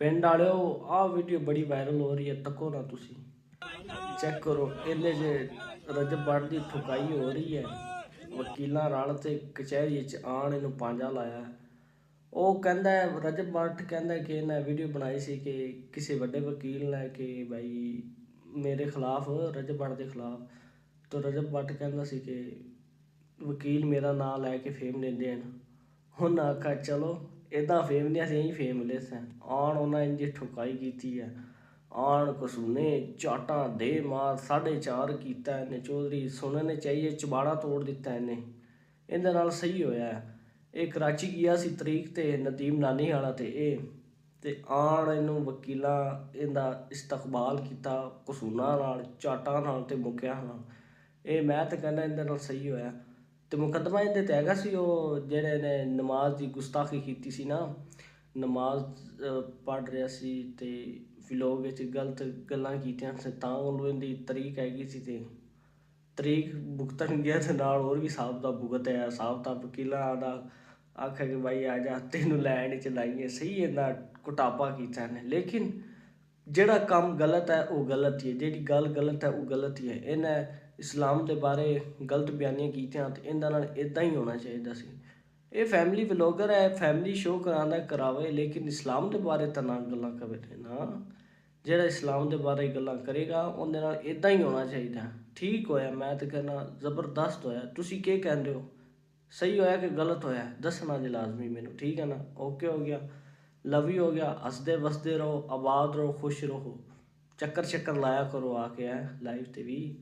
ਪਿੰਡ ਵਾਲਿਓ ਆਹ ਵੀਡੀਓ ਬੜੀ ਵਾਇਰਲ ਹੋ ਰਹੀ ਹੈ, ਤੱਕੋ ਨਾ ਤੁਸੀਂ ਚੈੱਕ ਕਰੋ। ਇਹਦੇ 'ਚ ਰਜਬ ਬੱਟ ਦੀ ਠੁਕਾਈ ਹੋ ਰਹੀ ਹੈ। ਵਕੀਲਾਂ ਰਲ ਤੇ ਕਚਹਿਰੀ 'ਚ ਆਣ ਇਹਨੂੰ ਪਾਂਜਾ ਲਾਇਆ। ਉਹ ਕਹਿੰਦਾ ਰਜਬ ਬੱਟ ਕਹਿੰਦਾ ਕਿ ਇਹਨੇ ਵੀਡੀਓ ਬਣਾਈ ਸੀ ਕਿ ਕਿਸੇ ਵੱਡੇ ਵਕੀਲ ਨੇ ਕਿ ਬਾਈ ਮੇਰੇ ਖਿਲਾਫ, ਰਜਬ ਬੱਟ ਦੇ ਖਿਲਾਫ। ਤਾਂ ਰਜਬ ਬੱਟ ਕਹਿੰਦਾ ਸੀ ਕਿ ਵਕੀਲ ਮੇਰਾ ਨਾਂ ਲੈ ਕੇ ਫੇਮ ਲੈਂਦੇ ਹਨ। ਹੁਣ ਆਖਿਆ ਚਲੋ ਇੱਦਾਂ ਫੇਮ ਨਹੀਂ, ਅਸੀਂ ਫੇਮ ਲੈ ਸਾਂ। ਆਣ ਉਹਨਾਂ ਇੰਝ ਠੁਕਾਈ ਕੀਤੀ ਹੈ। ਆਣ ਕਸੂਨੇ ਚਾਟਾਂ ਦੇ ਮਾਰ 4.5 ਕੀਤਾ ਇਹਨੇ। ਚੌਧਰੀ ਸੁਣਨ ਨੇ ਚਾਹੀਏ ਚਬਾੜਾ ਤੋੜ ਦਿੱਤਾ ਇਹਨੇ। ਇਹਦੇ ਨਾਲ ਸਹੀ ਹੋਇਆ। ਇਹ ਕਰਾਚੀ ਗਿਆ ਸੀ ਤਰੀਕ 'ਤੇ ਨਦੀਮ ਨਾਨੀ ਵਾਲਾ ਤੇ ਆਣ ਇਹਨੂੰ ਵਕੀਲਾਂ ਇਹਦਾ ਇਸਤਕਬਾਲ ਕੀਤਾ ਕਸੂਨਾਂ ਨਾਲ, ਚਾਟਾਂ ਨਾਲ ਤੇ ਮੁੱਕਿਆਂ ਨਾਲ। ਇਹ ਮੈਂ ਤਾਂ ਕਹਿੰਦਾ ਇਹਦੇ ਨਾਲ ਸਹੀ ਹੋਇਆ। ਤੇ ਮੁਕੱਦਮਾ ਇਹਦੇ 'ਤੇ ਹੈਗਾ ਸੀ ਉਹ ਜਿਹੜੇ ਨੇ ਨਮਾਜ਼ ਦੀ ਗੁਸਤਾਖੀ ਕੀਤੀ ਸੀ ਨਾ। ਨਮਾਜ਼ ਪੜ੍ਹ ਰਿਹਾ ਸੀ ਤੇ ਵਲੋਗ ਵਿੱਚ ਗਲਤ ਗੱਲਾਂ ਕੀਤੀਆਂ ਸੀ, ਤਾਂ ਉਹਨੂੰ ਇਹਦੀ ਤਰੀਕ ਹੈਗੀ ਸੀ ਤੇ ਤਰੀਕ ਭੁਗਤਣ ਗਿਆ ਤੇ ਨਾਲ ਹੋਰ ਵੀ ਸਾਹਬ ਦਾ ਭੁਗਤਿਆ। ਸਾਹਬ ਦਾ ਵਕੀਲਾਂ ਦਾ ਆਖਿਆ ਕਿ ਬਾਈ ਆ ਜਾ ਤੈਨੂੰ ਲੈਣ ਚਲਾਈਏ। ਸਹੀ ਇਹਦਾ ਘੁਟਾਪਾ ਕੀਤਾ ਇਹਨੇ। ਲੇਕਿਨ ਜਿਹੜਾ ਕੰਮ ਗਲਤ ਹੈ ਉਹ ਗਲਤ ਹੀ ਹੈ, ਜਿਹੜੀ ਗੱਲ ਗਲਤ ਹੈ ਉਹ ਗਲਤ ਹੀ ਹੈ। ਇਹਨੇ ਇਸਲਾਮ ਦੇ ਬਾਰੇ ਗਲਤ ਬਿਆਨੀਆਂ ਕੀਤੀਆਂ ਤੇ ਇਹਦੇ ਨਾਲ ਇੱਦਾਂ ਹੀ ਹੋਣਾ ਚਾਹੀਦਾ ਸੀ। ਇਹ ਫੈਮਿਲੀ ਵਲੋਗਰ ਹੈ, ਫੈਮਿਲੀ ਸ਼ੋਅ ਕਰਾਉਂਦਾ ਕਰਾਵੇ, ਲੇਕਿਨ ਇਸਲਾਮ ਦੇ ਬਾਰੇ ਤਾਂ ਨਾ ਗੱਲਾਂ ਕਰੇ ਨਾ। ਜਿਹੜਾ ਇਸਲਾਮ ਦੇ ਬਾਰੇ ਗੱਲਾਂ ਕਰੇਗਾ ਉਹਦੇ ਨਾਲ ਇੱਦਾਂ ਹੀ ਹੋਣਾ ਚਾਹੀਦਾ। ਠੀਕ ਹੋਇਆ, ਮੈਂ ਤਾਂ ਕਹਿੰਦਾ ਜ਼ਬਰਦਸਤ ਹੋਇਆ। ਤੁਸੀਂ ਕੀ ਕਹਿੰਦੇ ਹੋ? ਸਹੀ ਹੋਇਆ ਕਿ ਗਲਤ ਹੋਇਆ? ਦੱਸਣਾ ਜੀ ਲਾਜ਼ਮੀ ਮੈਨੂੰ, ਠੀਕ ਹੈ ਨਾ। ਓਕੇ ਹੋ ਗਿਆ, ਲਵ ਯੂ ਹੋ ਗਿਆ। ਹੱਸਦੇ ਵਸਦੇ ਰਹੋ, ਆਬਾਦ ਰਹੋ, ਖੁਸ਼ ਰਹੋ। ਚੱਕਰ ਲਾਇਆ ਕਰੋ ਆ ਕੇ ਲਾਈਵ 'ਤੇ ਵੀ।